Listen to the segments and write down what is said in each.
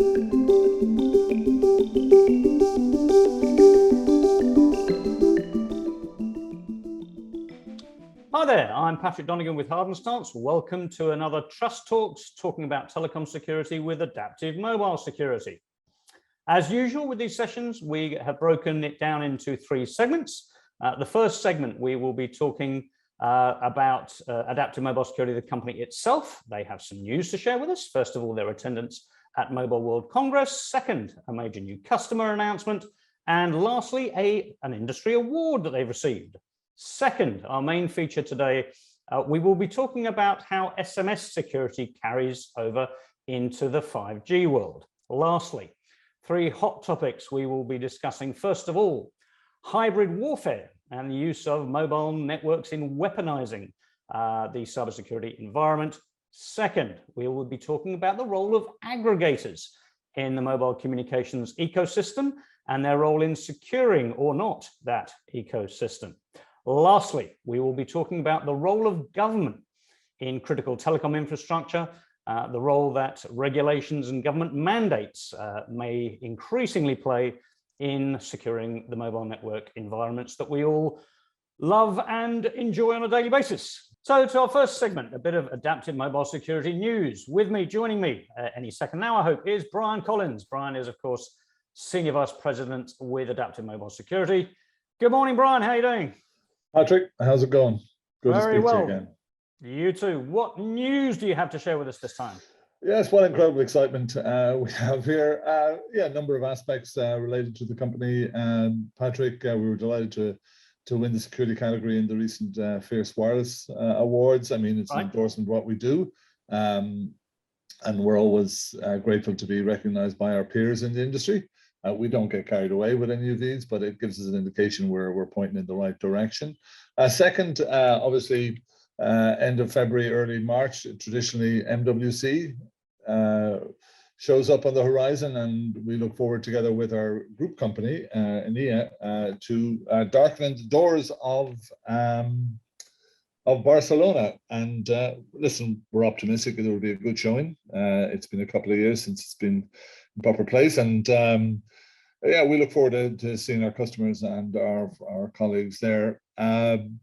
Hi there, I'm Patrick Donegan with TrustTalks. Welcome to another Trust Talks talking about telecom security with Adaptive Mobile Security. As usual with these sessions, we have broken it down into three segments. The first segment, we will be talking about Adaptive Mobile Security, the company itself. They have some news to share with us. First of all, their attendance at Mobile World Congress. Second, a major new customer announcement. And lastly, an industry award that they've received. Second, our main feature today, we will be talking about how SMS security carries over into the 5G world. Lastly, three hot topics we will be discussing. First of all, hybrid warfare and the use of mobile networks in weaponizing the cybersecurity environment. Second, we will be talking about the role of aggregators in the mobile communications ecosystem and their role in securing or not that ecosystem. Lastly, we will be talking about the role of government in critical telecom infrastructure, the role that regulations and government mandates may increasingly play in securing the mobile network environments that we all love and enjoy on a daily basis. So to our first segment, a bit of Adaptive Mobile Security news. With me, joining me any second now, I hope, is Brian Collins. Brian is, of course, Senior Vice President with Adaptive Mobile Security. Good morning, Brian. How are you doing? Patrick, how's it going? Good Very to speak well. to you again. You too. What news do you have to share with us this time? Yes, what incredible excitement we have here. A number of aspects related to the company. Patrick, we were delighted to win the security category in the recent Fierce Wireless Awards. I mean, it's an endorsement of what we do. And we're always grateful to be recognized by our peers in the industry. We don't get carried away with any of these, but it gives us an indication where we're pointing in the right direction. Second, obviously, end of February, early March, traditionally MWC shows up on the horizon, and we look forward together with our group company, Enea, to darken the doors of Barcelona. And listen, we're optimistic that it will be a good showing. It's been a couple of years since it's been in proper place, and we look forward to seeing our customers and our colleagues there. Within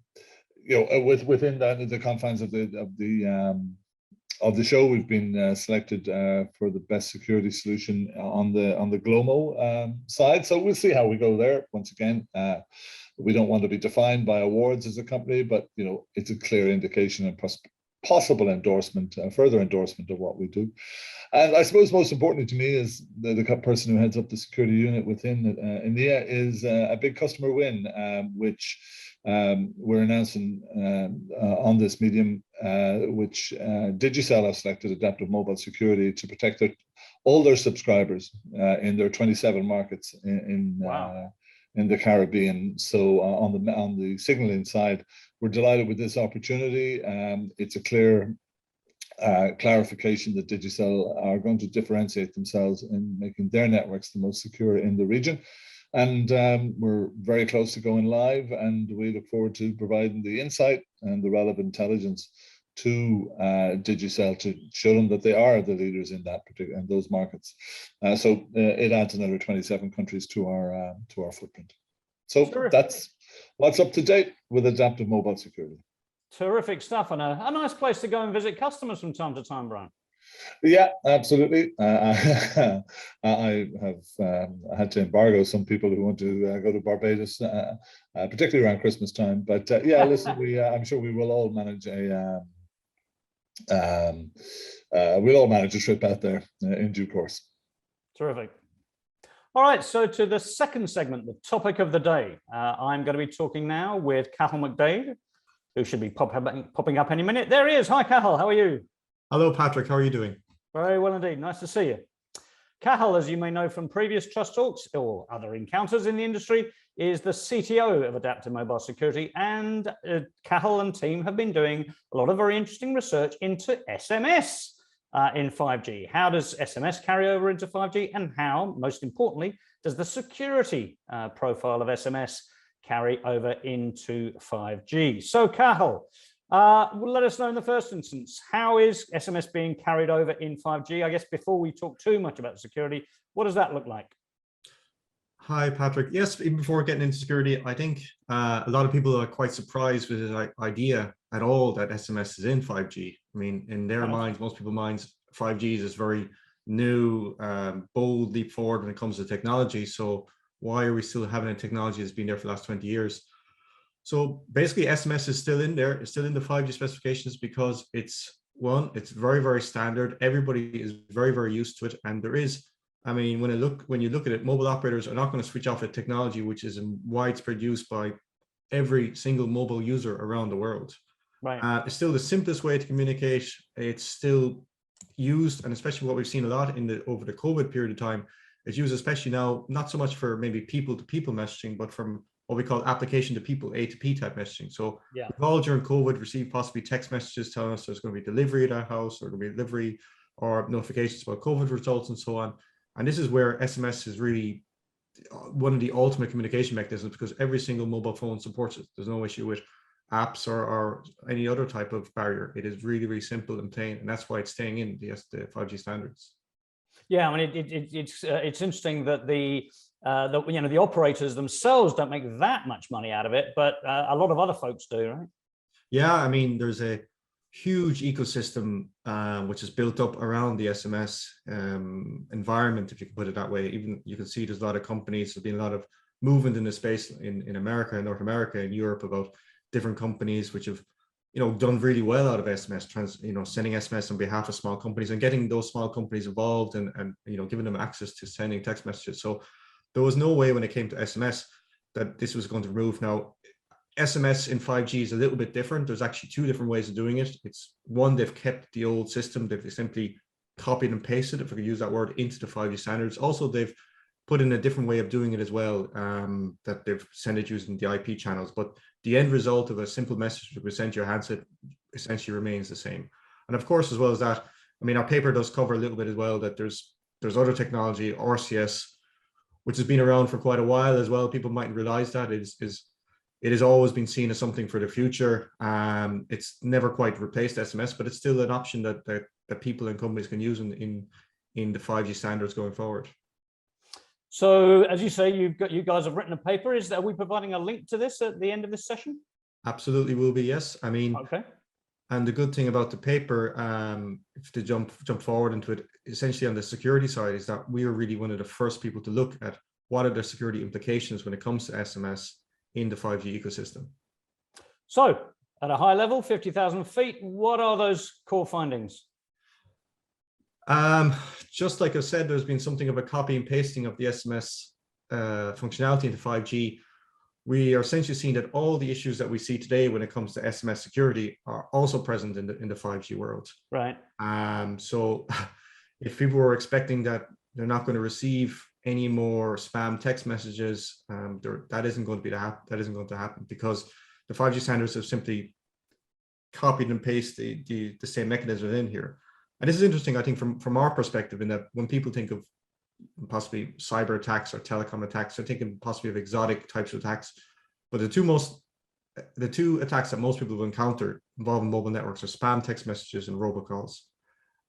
the confines of the show, we've been selected for the best security solution on the Glomo side. So we'll see how we go there. Once again, we don't want to be defined by awards as a company, but it's a clear indication and possible endorsement, further endorsement of what we do. And I suppose most importantly to me is the person who heads up the security unit within Enea is a big customer win, which we're announcing on this medium, which Digicel have selected Adaptive Mobile Security to protect all their subscribers in their 27 markets in the Caribbean. So on the signaling side, we're delighted with this opportunity. It's a clear clarification that Digicel are going to differentiate themselves in making their networks the most secure in the region. And we're very close to going live, and we look forward to providing the insight and the relevant intelligence to Digicel to show them that they are the leaders in those markets. So it adds another 27 countries to our footprint. So that's what's up to date with Adaptive Mobile Security. Terrific stuff, and a nice place to go and visit customers from time to time, Brian. Yeah, absolutely. I have had to embargo some people who want to go to Barbados, particularly around Christmas time. But listen, I'm sure we will all manage a trip out there in due course. Terrific. All right, so to the second segment, the topic of the day. I'm going to be talking now with Cathal Mc Daid, who should be popping up any minute. There he is. Hi, Cathal. How are you? Hello, Patrick. How are you doing? Very well indeed. Nice to see you. Cathal, as you may know from previous Trust Talks or other encounters in the industry, is the CTO of Adaptive Mobile Security, and Cathal and team have been doing a lot of very interesting research into SMS in 5G. How does SMS carry over into 5G, and how, most importantly, does the security profile of SMS carry over into 5G? So, Cathal, Well, let us know in the first instance, how is SMS being carried over in 5G? I guess before we talk too much about security, what does that look like? Hi, Patrick. Yes, even before getting into security, I think a lot of people are quite surprised with the idea at all that SMS is in 5G. I mean, in their minds, most people's minds, 5G is this very new, bold leap forward when it comes to technology. So why are we still having a technology that's been there for the last 20 years? So basically, SMS is still in there. It's still in the 5G specifications because it's very, very standard. Everybody is very, very used to it. And there is, I mean, when you look at it, mobile operators are not going to switch off a technology which is in widespread use by every single mobile user around the world. Right. It's still the simplest way to communicate. It's still used, and especially what we've seen a lot over the COVID period of time, it's used especially now, not so much for maybe people-to-people messaging, but from what we call application to people, A2P type messaging. So yeah, we've all during COVID received possibly text messages telling us there's going to be delivery at our house, or there'll be delivery or notifications about COVID results and so on. And this is where SMS is really one of the ultimate communication mechanisms, because every single mobile phone supports it. There's no issue with apps or any other type of barrier. It is really, really simple and plain, and that's why it's staying in the 5G standards. Yeah, I mean, it's interesting that the operators themselves don't make that much money out of it, but a lot of other folks do, right? Yeah, I mean, there's a huge ecosystem which is built up around the SMS environment, if you can put it that way. Even you can see there's a lot of companies. There's been a lot of movement in the space in America, in North America, in Europe, about different companies which have done really well out of SMS, sending SMS on behalf of small companies and getting those small companies involved and giving them access to sending text messages. So there was no way when it came to SMS that this was going to remove. Now, SMS in 5G is a little bit different. There's actually two different ways of doing it. It's one, they've kept the old system. They've simply copied and pasted, if I could use that word, into the 5G standards. Also, they've put in a different way of doing it as well, that they've sent it using the IP channels. But the end result of a simple message that we send to your handset essentially remains the same. And of course, as well as that, I mean, our paper does cover a little bit as well that there's other technology, RCS, which has been around for quite a while as well. People mightn't realize that it has always been seen as something for the future. It's never quite replaced SMS, but it's still an option that people and companies can use in the 5G standards going forward. So, as you say, you guys have written a paper. Are we providing a link to this at the end of this session? Absolutely, will be, yes. I mean, okay. And the good thing about the paper, to jump forward into it, essentially on the security side, is that we are really one of the first people to look at what are the security implications when it comes to SMS in the 5G ecosystem. So, at a high level, 50,000 feet, what are those core findings? Just like I said, there's been something of a copy and pasting of the SMS functionality into 5G. We are essentially seeing that all the issues that we see today when it comes to SMS security are also present in the 5G world. Right. So if people were expecting that they're not going to receive any more spam text messages, that isn't going to happen because the 5G standards have simply copied and pasted the same mechanism in here. And this is interesting, I think, from our perspective, in that when people think of possibly cyber attacks or telecom attacks, they're thinking possibly of exotic types of attacks. But the two attacks that most people will encounter involving mobile networks are spam text messages and robocalls.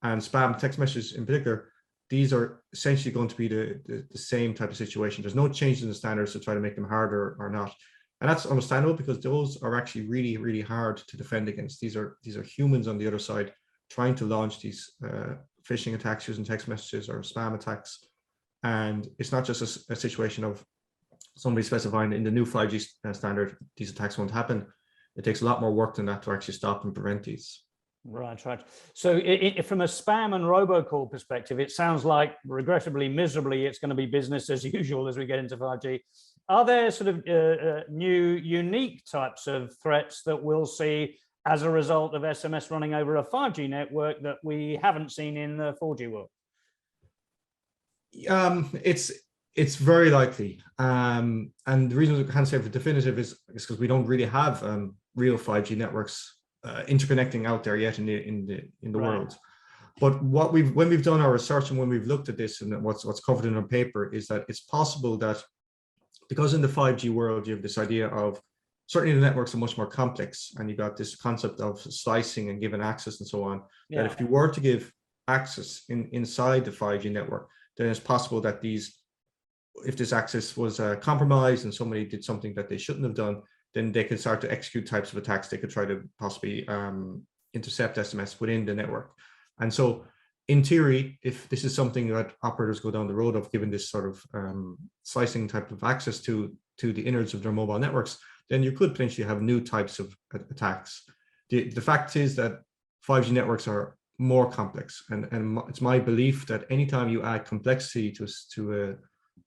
And spam text messages in particular, these are essentially going to be the same type of situation. There's no change in the standards to try to make them harder or not. And that's understandable because those are actually really, really hard to defend against. These are humans on the other side trying to launch these phishing attacks using text messages or spam attacks. And it's not just a situation of somebody specifying in the new 5G standard, these attacks won't happen. It takes a lot more work than that to actually stop and prevent these. Right. So from a spam and robocall perspective, it sounds like regrettably, miserably, it's going to be business as usual as we get into 5G. Are there sort of new, unique types of threats that we'll see as a result of SMS running over a 5G network that we haven't seen in the 4G world? It's very likely, and the reason we can't say for definitive is because we don't really have real 5G networks interconnecting out there yet in the right. world. But when we've done our research and when we've looked at this and what's covered in our paper is that it's possible that because in the 5G world you have this idea of certainly the networks are much more complex, and you got this concept of slicing and giving access and so on. Yeah. That if you were to give access inside the 5G network, then it's possible that if this access was compromised and somebody did something that they shouldn't have done, then they could start to execute types of attacks. They could try to possibly intercept SMS within the network. And so in theory, if this is something that operators go down the road of, given this sort of slicing type of access to the innards of their mobile networks, then you could potentially have new types of attacks. The fact is that 5G networks are more complex, and it's my belief that anytime you add complexity to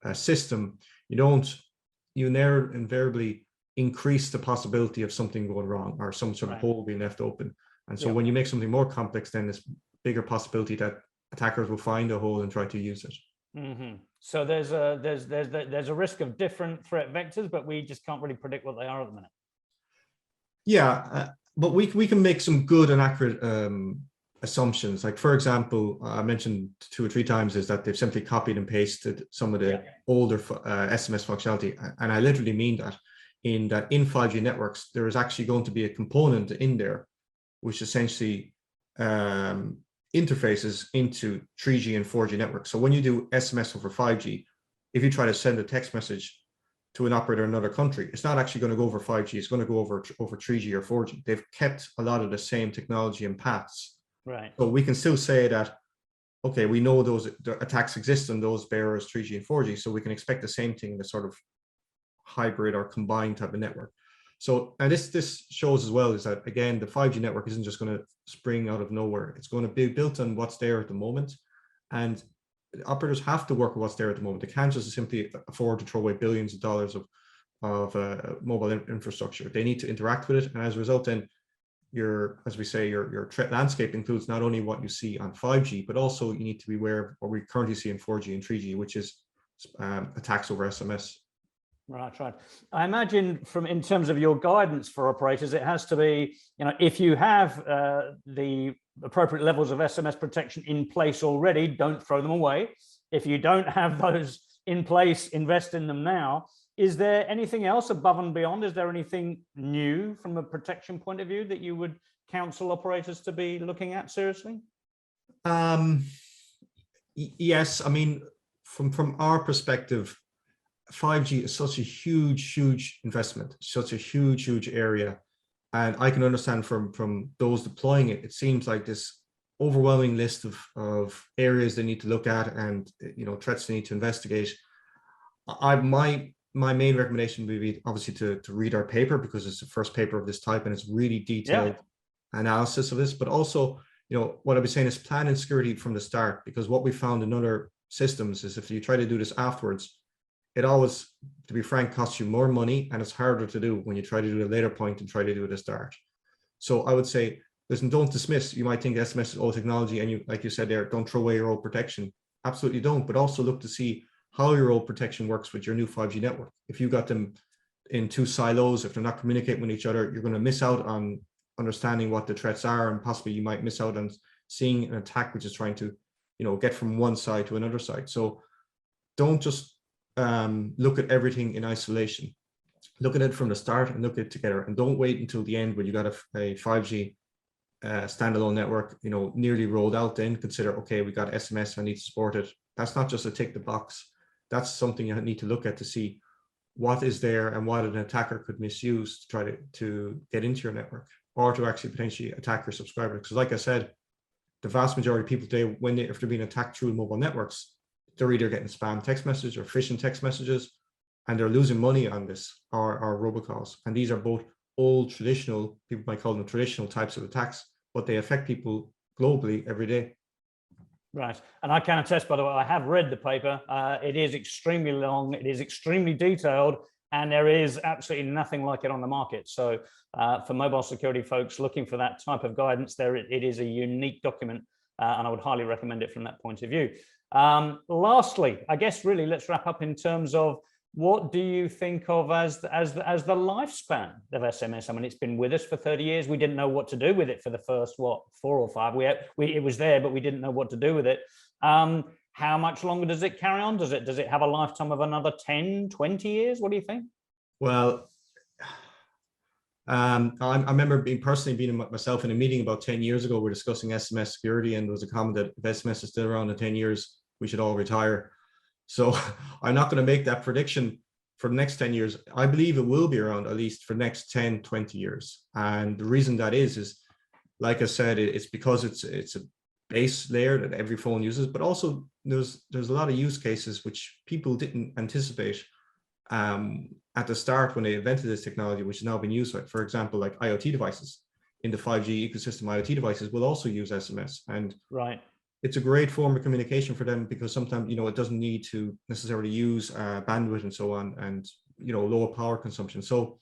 a system, you never invariably increase the possibility of something going wrong or some sort of hole being left open. And so when you make something more complex, then there's bigger possibility that attackers will find a hole and try to use it. Mm-hmm. So there's a risk of different threat vectors, but we just can't really predict what they are at the minute. Yeah, but we can make some good and accurate assumptions. Like, for example, I mentioned 2 or 3 times is that they've simply copied and pasted some of the older SMS functionality. And I literally mean that in 5G networks, there is actually going to be a component in there which essentially interfaces into 3G and 4G networks. So when you do SMS over 5G, if you try to send a text message to an operator in another country, it's not actually going to go over 5G, it's going to go over 3G or 4G. They've kept a lot of the same technology and paths. Right. So we can still say that, okay, we know the attacks exist on those bearers 3G and 4G, so we can expect the same thing in a sort of hybrid or combined type of network. So, and this shows as well is that, again, the 5G network isn't just going to spring out of nowhere. It's going to be built on what's there at the moment. And operators have to work with what's there at the moment. They can't just simply afford to throw away billions of dollars of mobile infrastructure. They need to interact with it. And as a result, then your threat landscape includes not only what you see on 5G, but also you need to be aware of what we currently see in 4G and 3G, which is attacks over SMS. Right. I imagine in terms of your guidance for operators, it has to be, if you have the appropriate levels of SMS protection in place already, don't throw them away. If you don't have those in place, invest in them now. Is there anything else above and beyond? Is there anything new from a protection point of view that you would counsel operators to be looking at seriously? Yes, I mean, from our perspective, 5G is such a huge investment, such a huge area. And I can understand from those deploying it, it seems like this overwhelming list of areas they need to look at and threats they need to investigate. My main recommendation would be obviously to read our paper, because it's the first paper of this type and it's really detailed analysis of this. But also, what I'd be saying is plan in security from the start, because what we found in other systems is if you try to do this afterwards, it always, to be frank, costs you more money, and it's harder to do when you try to do it at a later point and try to do it at the start. So I would say, listen, don't dismiss. You might think SMS is old technology, and like you said there, don't throw away your old protection. Absolutely don't, but also look to see how your old protection works with your new 5G network. If you got them in 2 silos, if they're not communicating with each other, you're going to miss out on understanding what the threats are, and possibly you might miss out on seeing an attack which is trying to, get from one side to another side. So don't just look at everything in isolation. Look at it from the start and look at it together, and don't wait until the end when you got a 5G standalone network, nearly rolled out. Then consider, okay, we got SMS, I need to support it. That's not just a tick the box. That's something you need to look at to see what is there and what an attacker could misuse to try to get into your network, or to actually potentially attack your subscriber. Because like I said, the vast majority of people today, if they're being attacked through mobile networks, they're either getting spam text messages or phishing text messages, and they're losing money on this, or robocalls. And these are both old traditional, people might call them traditional types of attacks, but they affect people globally every day. Right. And I can attest, by the way, I have read the paper. It is extremely long, it is extremely detailed, and there is absolutely nothing like it on the market. So for mobile security folks looking for that type of guidance, it is a unique document, and I would highly recommend it from that point of view. Lastly, I guess really let's wrap up in terms of what do you think of as the lifespan of SMS? I mean, it's been with us for 30 years. We didn't know what to do with it for the first, 4 or 5. It was there, but we didn't know what to do with it. How much longer does it carry on? Does it have a lifetime of another 10, 20 years? What do you think? Well, I remember personally being myself in a meeting about 10 years ago. We're discussing SMS security, and there was a comment that if SMS is still around in 10 years, we should all retire. So I'm not going to make that prediction for the next 10 years. I believe it will be around at least for the next 10, 20 years. And the reason that is like I said, it's because it's a base layer that every phone uses, but also there's a lot of use cases which people didn't anticipate at the start when they invented this technology, which has now been used. For example, like IoT devices in the 5G ecosystem, IoT devices will also use SMS, and right. It's a great form of communication for them because sometimes, you know, it doesn't need to necessarily use bandwidth and so on, and, you know, lower power consumption. So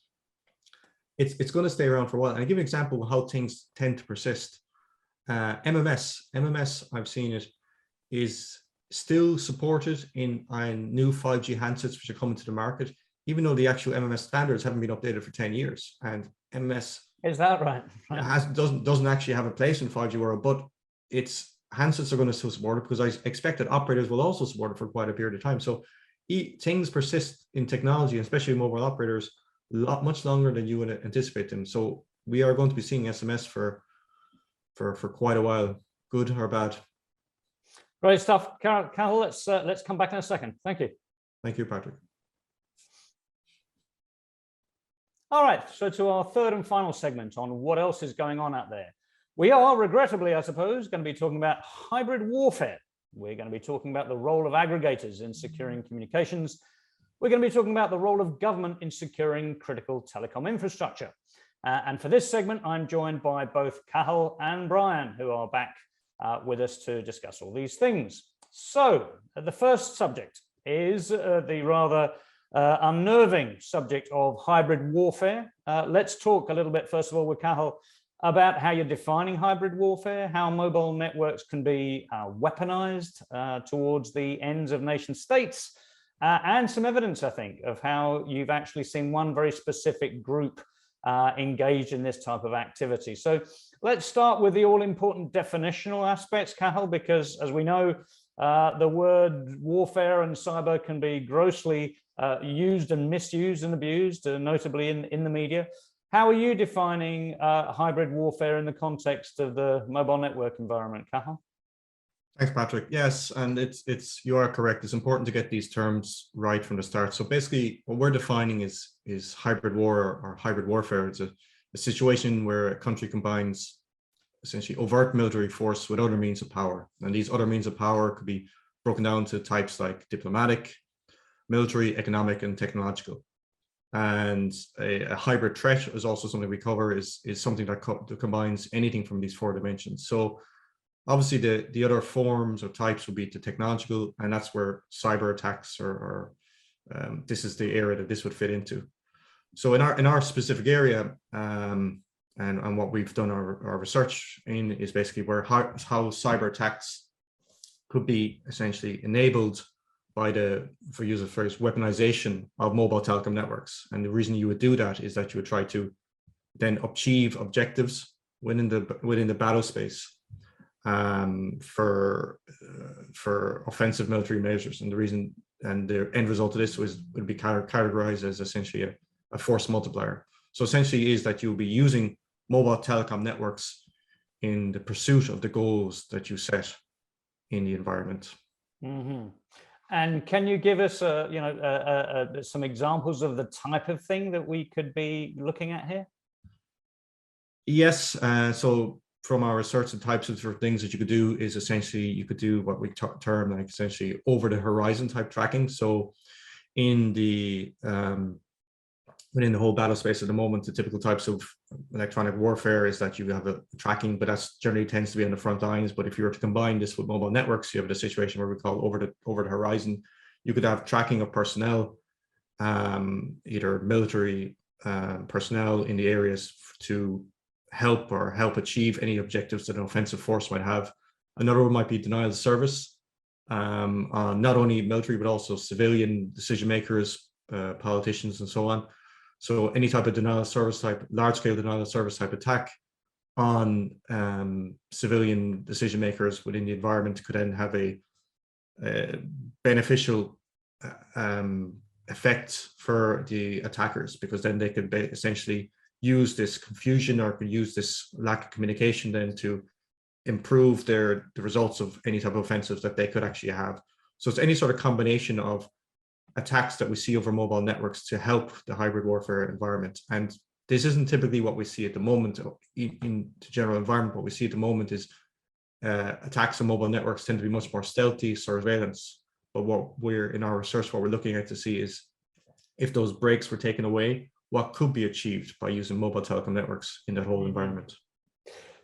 it's going to stay around for a while. And I give an example of how things tend to persist. MMS, I've seen it, is still supported in new 5G handsets which are coming to the market, even though the actual MMS standards haven't been updated for 10 years. And MMS is that right? doesn't actually have a place in 5G world, but its handsets are going to still support it because I expect that operators will also support it for quite a period of time. So things persist in technology, especially mobile operators, much longer than you would anticipate them. So we are going to be seeing SMS for quite a while, good or bad. Great stuff, Cathal. Let's come back in a second. Thank you. Thank you, Patrick. All right, so to our third and final segment on what else is going on out there. We are, regrettably, I suppose, going to be talking about hybrid warfare. We're going to be talking about the role of aggregators in securing communications. We're going to be talking about the role of government in securing critical telecom infrastructure. And for this segment, I'm joined by both Cathal and Brian, who are back with us to discuss all these things. So the first subject is the rather unnerving subject of hybrid warfare. Let's talk a little bit, first of all, with Cathal about how you're defining hybrid warfare, how mobile networks can be weaponized towards the ends of nation states, and some evidence, I think, of how you've actually seen one very specific group engaged in this type of activity. So let's start with the all-important definitional aspects, Cathal, because as we know, the word warfare and cyber can be grossly used and misused and abused, notably in the media. How are you defining hybrid warfare in the context of the mobile network environment, Cathal? Thanks, Patrick. Yes, and you are correct. It's important to get these terms right from the start. So basically, what we're defining is hybrid war or hybrid warfare. It's a situation where a country combines essentially overt military force with other means of power. And these other means of power could be broken down to types like diplomatic, military, economic, and technological. And a hybrid threat is also something we cover, is something that combines anything from these four dimensions. So obviously the other forms or types would be the technological, and that's where cyber attacks or this is the area that this would fit into. So in our specific area, and what we've done our research in is basically where how cyber attacks could be essentially enabled by for use of phrase, weaponization of mobile telecom networks. And the reason you would do that is that you would try to then achieve objectives within the battle space for offensive military measures. And the end result of this would be categorized as essentially a force multiplier. So essentially is that you'll be using mobile telecom networks in the pursuit of the goals that you set in the environment. Mm-hmm. And can you give us some examples of the type of thing that we could be looking at here? Yes. So from our research, the types of things that you could do is essentially you could do what we term like essentially over the horizon type tracking. So in the within the whole battle space at the moment, the typical types of electronic warfare is that you have a tracking, but that's generally tends to be on the front lines. But if you were to combine this with mobile networks, you have a situation where we call over the horizon. You could have tracking of personnel, either military personnel in the areas to help achieve any objectives that an offensive force might have. Another one might be denial of service, not only military, but also civilian decision makers, politicians, and so on. So any type of denial of service type, large-scale denial of service type attack on civilian decision makers within the environment could then have a beneficial effect for the attackers, because then they could essentially use this confusion or could use this lack of communication then to improve the results of any type of offensive that they could actually have. So it's any sort of combination of attacks that we see over mobile networks to help the hybrid warfare environment. And this isn't typically what we see at the moment in the general environment. What we see at the moment is attacks on mobile networks tend to be much more stealthy surveillance. But what we're in our research, what we're looking at to see is if those breaks were taken away, what could be achieved by using mobile telecom networks in that whole environment.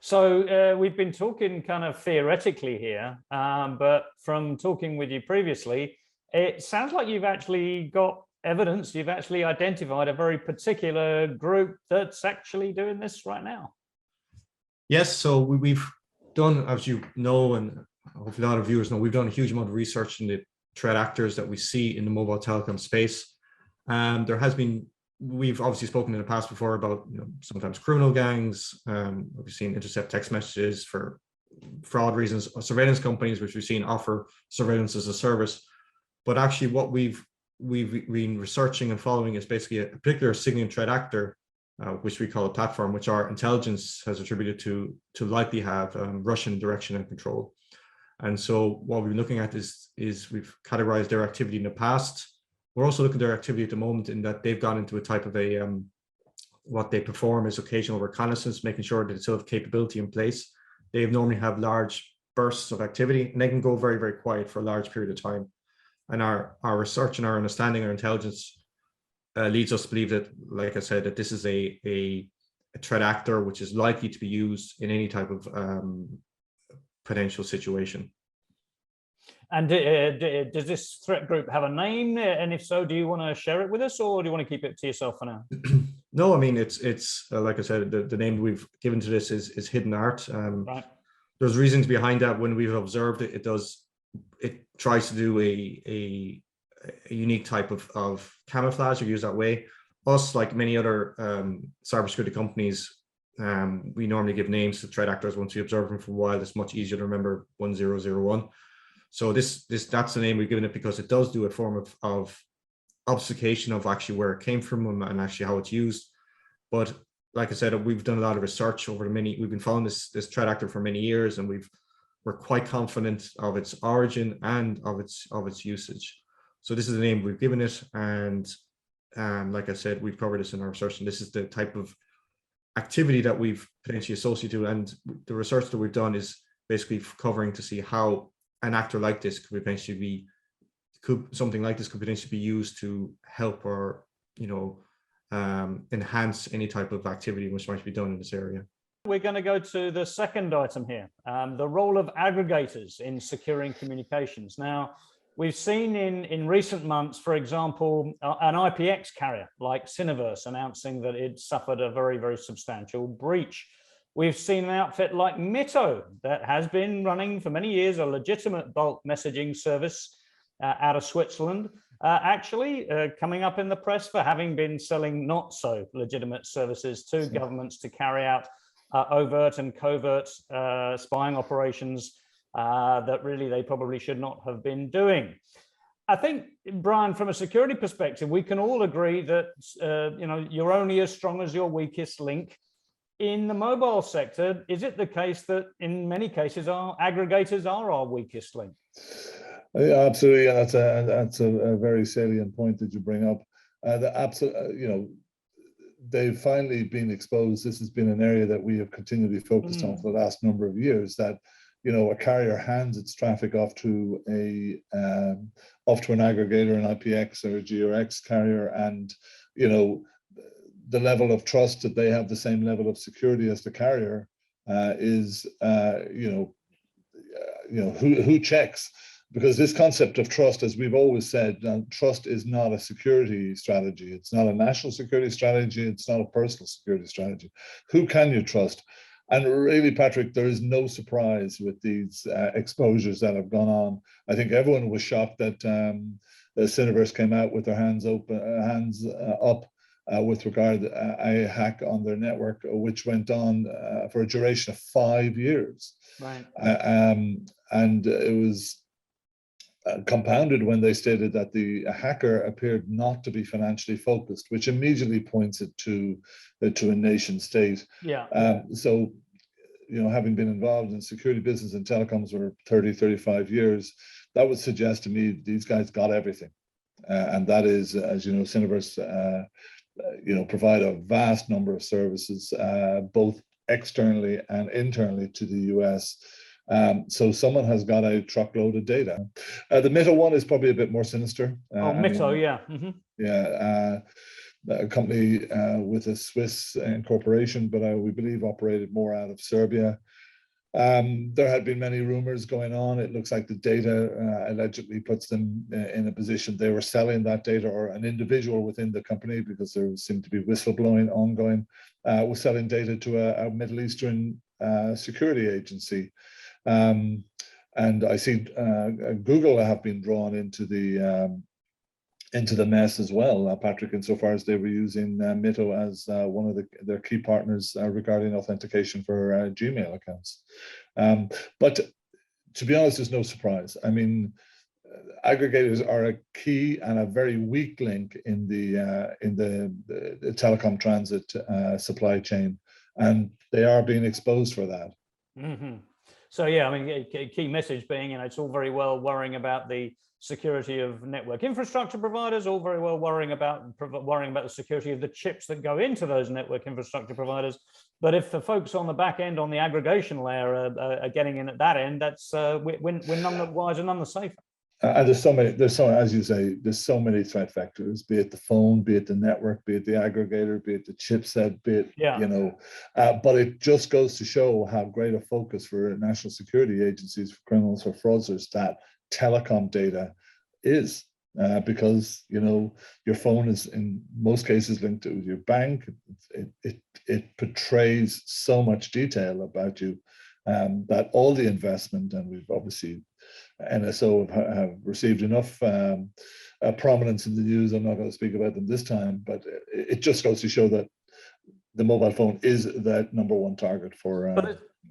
So we've been talking kind of theoretically here, but from talking with you previously, it sounds like you've actually got evidence, you've actually identified a very particular group that's actually doing this right now. Yes, so we've done, as you know, and hopefully a lot of viewers know, we've done a huge amount of research in the threat actors that we see in the mobile telecom space. There has been, we've obviously spoken in the past before about, you know, sometimes criminal gangs. We've seen intercept text messages for fraud reasons, surveillance companies, which we've seen offer surveillance as a service. But actually what we've been researching and following is basically a particular signaling threat actor, which we call a platform, which our intelligence has attributed to likely have Russian direction and control. And so what we've been looking at is we've categorized their activity in the past. We're also looking at their activity at the moment in that they've gone into a type of a, what they perform is occasional reconnaissance, making sure that they still have capability in place. They normally have large bursts of activity and they can go very, very quiet for a large period of time. And our research and our understanding, our intelligence leads us to believe that, like I said, that this is a threat actor which is likely to be used in any type of potential situation. And does this threat group have a name? And if so, do you want to share it with us, or do you want to keep it to yourself for now? No, I mean, it's like I said, the name we've given to this is Hidden Art. Right. There's reasons behind that. When we've observed it, it tries to do a unique type of camouflage, or use that way. Us, like many other cybersecurity companies, we normally give names to threat actors once we observe them for a while. It's much easier to remember 1001. So that's the name we've given it because it does do a form of obfuscation of actually where it came from and actually how it's used. But like I said, we've done a lot of research over we've been following this threat actor for many years, and we're quite confident of its origin and of its usage. So this is the name we've given it, and like I said, we've covered this in our research, and this is the type of activity that we've potentially associated. And the research that we've done is basically covering to see how an actor like this could potentially something like this could potentially be used to help or, you know, enhance any type of activity which might be done in this area. We're going to go to the second item here, the role of aggregators in securing communications. Now, we've seen in recent months, for example, an IPX carrier like Cineverse announcing that it suffered a very, very substantial breach. We've seen an outfit like Mitto that has been running for many years a legitimate bulk messaging service out of Switzerland, actually coming up in the press for having been selling not so legitimate services to governments to carry out overt and covert spying operations that really they probably should not have been doing. I think, Brian, from a security perspective, we can all agree that you know, you're only as strong as your weakest link. In the mobile sector, is it the case that in many cases our aggregators are our weakest link? Yeah, absolutely, and that's a very salient point that you bring up. You know, they've finally been exposed. This has been an area that we have continually focused on for the last number of years. That, you know, a carrier hands its traffic off to an aggregator, an IPX or a GRX carrier, and, you know, the level of trust that they have the same level of security as the carrier is, you know, who checks? Because this concept of trust, as we've always said, trust is not a security strategy. It's not a national security strategy. It's not a personal security strategy. Who can you trust? And really, Patrick, there is no surprise with these exposures that have gone on. I think everyone was shocked that Cineverse came out with their hands up with regard to a hack on their network, which went on for a duration of 5 years. Right. And it was compounded when they stated that the hacker appeared not to be financially focused, which immediately points it to a nation state. Yeah. So, having been involved in security business and telecoms for 30, 35 years, that would suggest to me these guys got everything. And that is, as you know, Cineverse, provide a vast number of services, both externally and internally to the US. So someone has got a truckload of data. The Mito one is probably a bit more sinister. Mito, yeah. Mm-hmm. Yeah, a company with a Swiss incorporation, but we believe operated more out of Serbia. There had been many rumors going on. It looks like the data allegedly puts them in a position they were selling that data, or an individual within the company, because there seemed to be whistleblowing ongoing, was selling data to a Middle Eastern security agency. And I see Google have been drawn into the mess as well, Patrick, insofar as they were using Mito as one of their key partners regarding authentication for Gmail accounts. But to be honest, there's no surprise. I mean, aggregators are a key and a very weak link in the telecom transit supply chain, and they are being exposed for that. Mm-hmm. So yeah, I mean, a key message being, it's all very well worrying about the security of network infrastructure providers, all very well worrying about the security of the chips that go into those network infrastructure providers. But if the folks on the back end, on the aggregation layer, are getting in at that end, that's we're none the wiser, none the safer. And there's so many, as you say, there's so many threat vectors, be it the phone, be it the network, be it the aggregator, be it the chipset, be it, but it just goes to show how great a focus for national security agencies, for criminals, for fraudsters, that telecom data is, because, your phone is in most cases linked to your bank. It portrays so much detail about you, that all the investment, and we've obviously, NSO have received enough prominence in the news. I'm not going to speak about them this time, but it just goes to show that the mobile phone is that number one target for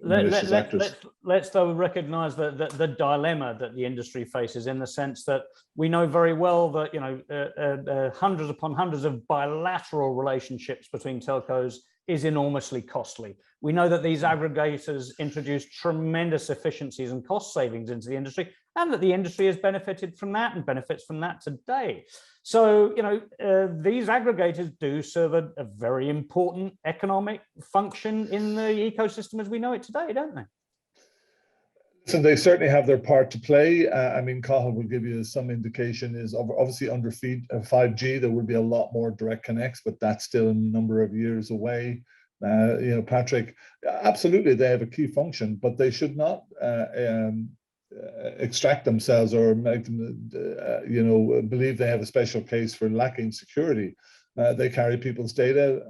malicious actors. Let's though recognize the dilemma that the industry faces, in the sense that we know very well that hundreds upon hundreds of bilateral relationships between telcos is enormously costly. We know that these aggregators introduce tremendous efficiencies and cost savings into the industry, and that the industry has benefited from that and benefits from that today. So, these aggregators do serve a very important economic function in the ecosystem as we know it today, don't they? So they certainly have their part to play. I mean, Cathal will give you some indication, is obviously under 5G, there will be a lot more direct connects, but that's still a number of years away. Patrick, absolutely, they have a key function, but they should not extract themselves or make them, believe they have a special case for lacking security. They carry people's data.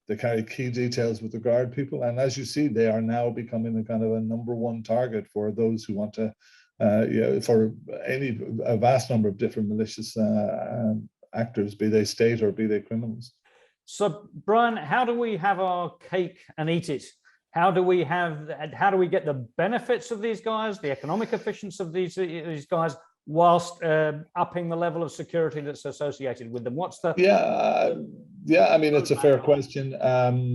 They carry key details with regard to people, and as you see, they are now becoming a kind of a number one target for those who want to, for a vast number of different malicious actors, be they state or be they criminals. So, Brian, how do we have our cake and eat it? How do we get the benefits of these guys, the economic efficiency of these guys, whilst upping the level of security that's associated with them? What's the I mean, it's a fair question.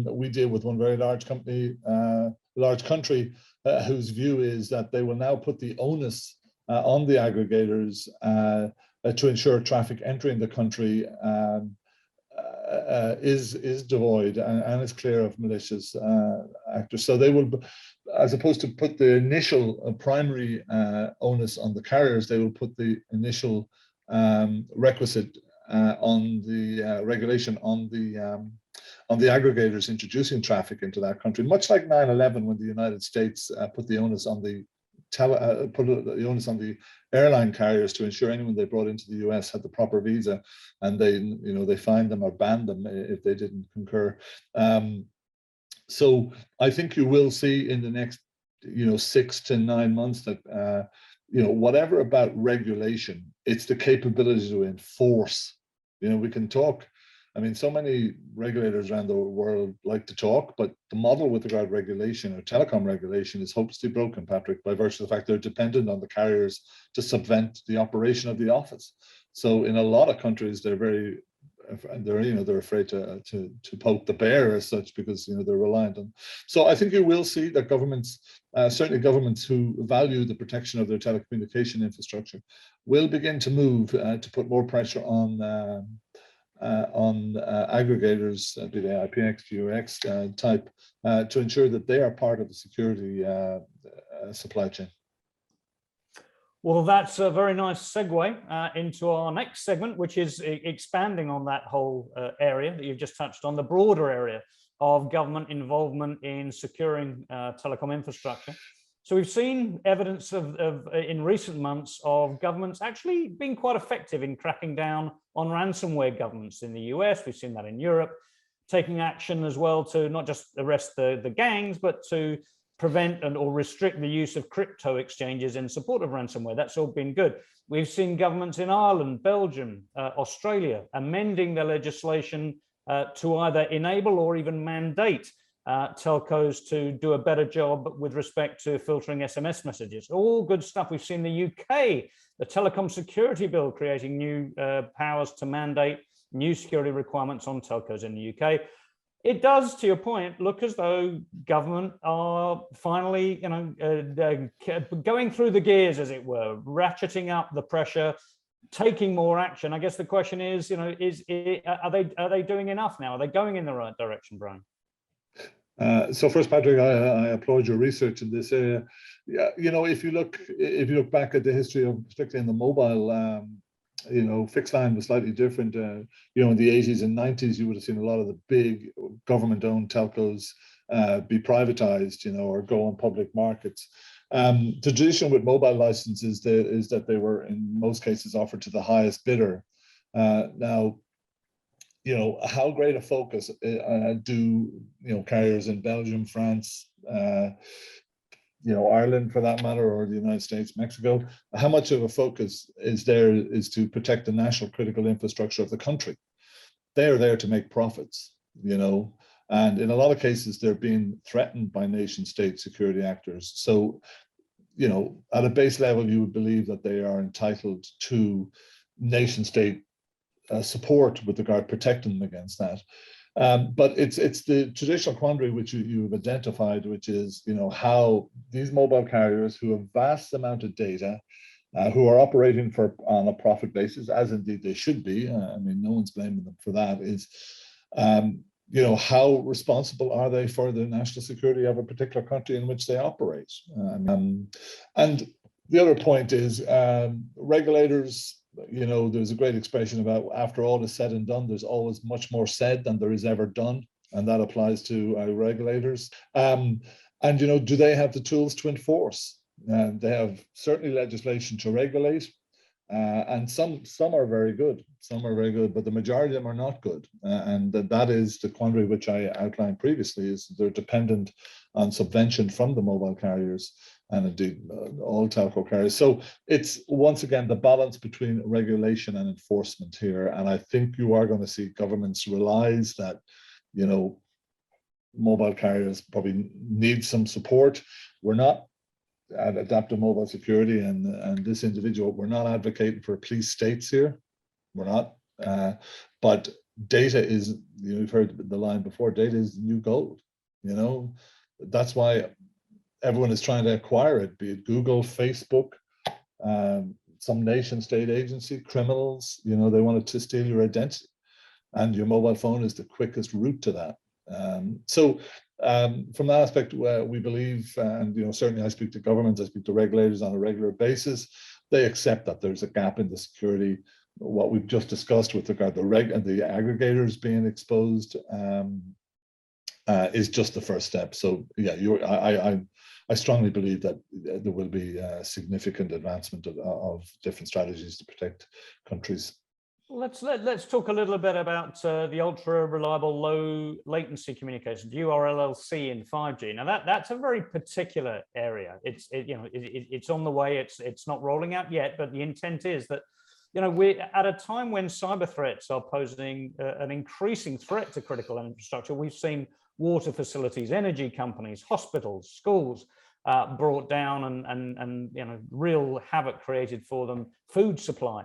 We deal with one very large company, large country, whose view is that they will now put the onus on the aggregators to ensure traffic entering the country is devoid and is clear of malicious actors. So they will, as opposed to put the initial primary onus on the carriers, they will put the initial requisite on the regulation on the aggregators introducing traffic into that country, much like 9/11, when the United States put the onus on the airline carriers to ensure anyone they brought into the US had the proper visa, and they fined them or banned them if they didn't concur. So I think you will see in the next 6 to 9 months that whatever about regulation, it's the capability to enforce. We can talk I mean, so many regulators around the world like to talk, but the model with regard to regulation or telecom regulation is hopelessly broken, Patrick, by virtue of the fact they're dependent on the carriers to subvent the operation of the office. So in a lot of countries, they're they're afraid to poke the bear as such, because they're reliant on. So I think you will see that governments, certainly governments who value the protection of their telecommunication infrastructure, will begin to move to put more pressure on aggregators, be they IPX, GUX type, to ensure that they are part of the security supply chain. Well, that's a very nice segue into our next segment, which is expanding on that whole area that you've just touched on, the broader area of government involvement in securing telecom infrastructure. So we've seen evidence in recent months of governments actually being quite effective in cracking down on ransomware governments in the US. We've seen that in Europe, taking action as well to not just arrest the gangs, but to prevent or restrict the use of crypto exchanges in support of ransomware. That's all been good. We've seen governments in Ireland, Belgium, Australia amending their legislation to either enable or even mandate telcos to do a better job with respect to filtering SMS messages. All good stuff. We've seen the UK, the Telecom Security Bill, creating new powers to mandate new security requirements on telcos in the UK. It does, to your point, look as though government are finally, going through the gears, as it were, ratcheting up the pressure, taking more action. I guess the question is, are they doing enough now? Are they going in the right direction, Brian? So first, Patrick, I applaud your research in this area. Yeah, if you look back at the history of, particularly in the mobile, fixed line was slightly different. In the 80s and 90s, you would have seen a lot of the big government-owned telcos be privatized, or go on public markets. The tradition with mobile licenses is that they were, in most cases, offered to the highest bidder. Now, how great a focus do carriers in Belgium, France, Ireland for that matter, or the United States, Mexico, how much of a focus is to protect the national critical infrastructure of the country? They are there to make profits, and in a lot of cases, they're being threatened by nation state security actors. So, at a base level, you would believe that they are entitled to nation state support with regard to protecting them against that. But it's the traditional quandary which you've identified, which is how these mobile carriers who have vast amount of data, who are operating on a profit basis, as indeed they should be. No one's blaming them for that. Is how responsible are they for the national security of a particular country in which they operate? And the other point is regulators. There's a great expression about, after all is said and done, there's always much more said than there is ever done. And that applies to regulators. And, do they have the tools to enforce? They have certainly legislation to regulate. And some are very good. Some are very good, but the majority of them are not good. And that is the quandary which I outlined previously, is they're dependent on subvention from the mobile carriers and indeed all telco carriers. So it's, once again, the balance between regulation and enforcement here. And I think you are going to see governments realize that, mobile carriers probably need some support. We're not, at AdaptiveMobile Security and this individual, we're not advocating for police states here. We're not. But data is, you've heard the line before, data is the new gold. That's why everyone is trying to acquire it, be it Google, Facebook, some nation state agency, criminals, they wanted to steal your identity. And your mobile phone is the quickest route to that. From that aspect, we believe, and certainly I speak to governments, I speak to regulators on a regular basis, they accept that there's a gap in the security. What we've just discussed with regard to the aggregators being exposed is just the first step. So yeah, I strongly believe that there will be a significant advancement of different strategies to protect countries. Let's talk a little bit about the ultra reliable low latency communications, URLLC in 5G. Now that's a very particular area. It's on the way. It's not rolling out yet, but the intent is that you know, we're at a time when cyber threats are posing an increasing threat to critical infrastructure. We've seen water facilities, energy companies, hospitals, schools brought down, and you know, real havoc created for them. Food supply,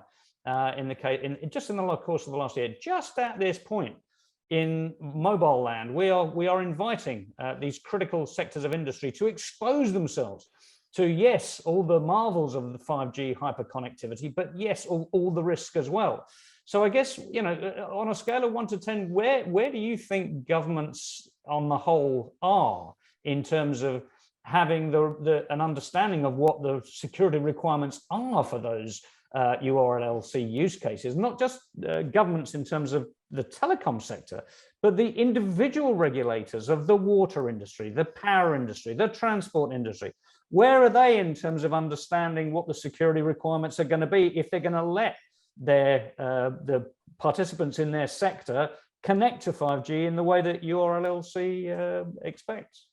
in the case, just in the course of the last year. Just at this point in mobile land, we are inviting these critical sectors of industry to expose themselves to, yes, all the marvels of the 5G hyperconnectivity, but yes, all the risk as well. So I guess, you know, on a scale of 1 to 10, where do you think governments on the whole are in terms of having an understanding of what the security requirements are for those URLC use cases? Not just governments in terms of the telecom sector, but the individual regulators of the water industry, the power industry, the transport industry. Where are they in terms of understanding what the security requirements are going to be if they're going to let the participants in their sector connect to 5G in the way that URLC expects?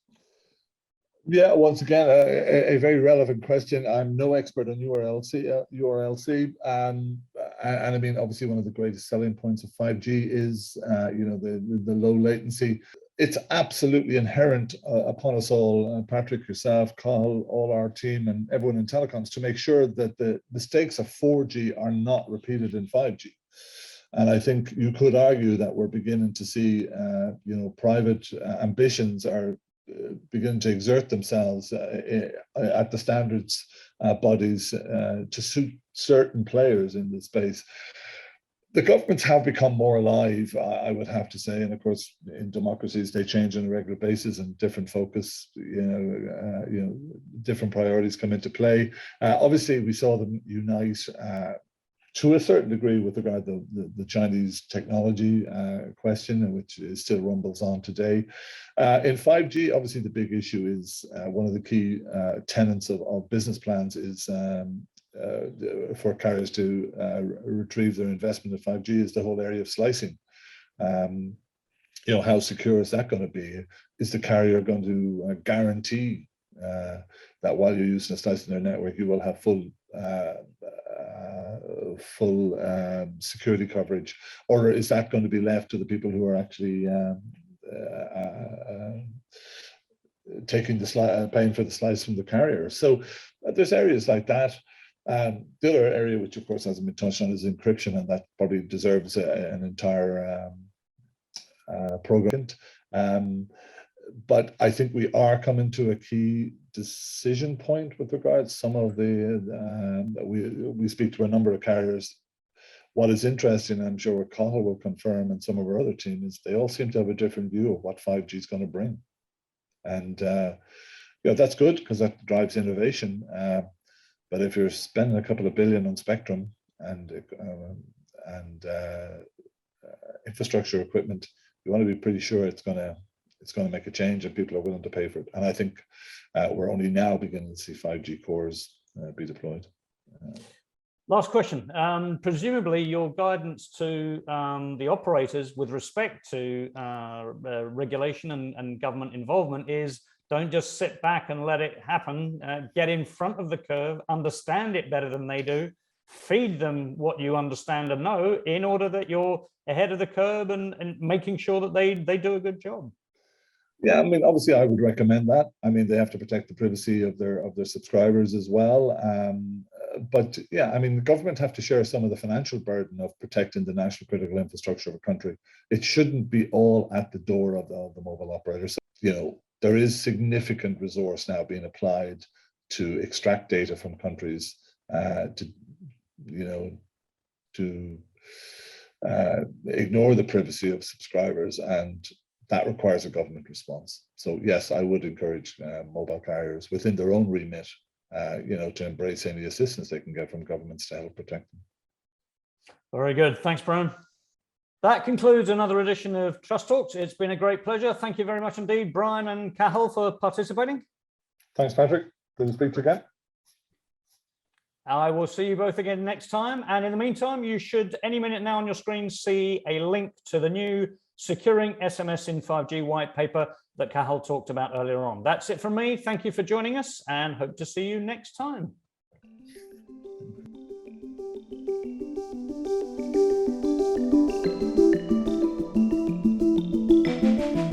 Yeah, once again, a very relevant question. I'm no expert on URLC, and I mean, obviously, one of the greatest selling points of 5G is, you know, the low latency. It's absolutely inherent upon us all, Patrick, yourself, Cathal, all our team, and everyone in telecoms, to make sure that the mistakes of 4G are not repeated in 5G. And I think you could argue that we're beginning to see, you know, private ambitions are beginning to exert themselves at the standards bodies to suit certain players in this space. The governments have become more alive, I would have to say, and of course, in democracies they change on a regular basis, and different focus, you know, different priorities come into play. Obviously, we saw them unite to a certain degree with regard to the Chinese technology question, which still rumbles on today. In 5G, obviously, the big issue is one of the key tenets of business plans is for carriers to retrieve their investment in 5G is the whole area of slicing. You know, how secure is that going to be? Is the carrier going to guarantee that while you're using a slice in their network, you will have full security coverage, or is that going to be left to the people who are actually taking the paying for the slice from the carrier? So there's areas like that. The other area, which of course hasn't been touched on, is encryption, and that probably deserves an entire program. But I think we are coming to a key decision point with regards some of the we speak to a number of carriers. What is interesting, and I'm sure Cathal will confirm, and some of our other team, is they all seem to have a different view of what 5G is going to bring, and you know, that's good because that drives innovation. But if you're spending a couple of billion on spectrum and infrastructure equipment, you want to be pretty sure it's going to make a change and people are willing to pay for it. And I think we're only now beginning to see 5G cores be deployed. Last question. Presumably your guidance to the operators with respect to regulation and government involvement is, don't just sit back and let it happen. Get in front of the curve, understand it better than they do, feed them what you understand and know in order that you're ahead of the curve and making sure that they do a good job. Yeah, I mean, obviously, I would recommend that. I mean, they have to protect the privacy of their subscribers as well. But yeah, I mean, the government have to share some of the financial burden of protecting the national critical infrastructure of a country. It shouldn't be all at the door of the mobile operators. So, you know, there is significant resource now being applied to extract data from countries to ignore the privacy of subscribers, and that requires a government response. So yes, I would encourage mobile carriers within their own remit, you know, to embrace any assistance they can get from governments to help protect them. Very good. Thanks, Brian. That concludes another edition of Trust Talks. It's been a great pleasure. Thank you very much indeed, Brian and Cathal, for participating. Thanks, Patrick. Good to speak to you again. I will see you both again next time. And in the meantime, you should any minute now on your screen see a link to the new Securing SMS in 5G white paper that Cathal talked about earlier on. That's it from me. Thank you for joining us and hope to see you next time.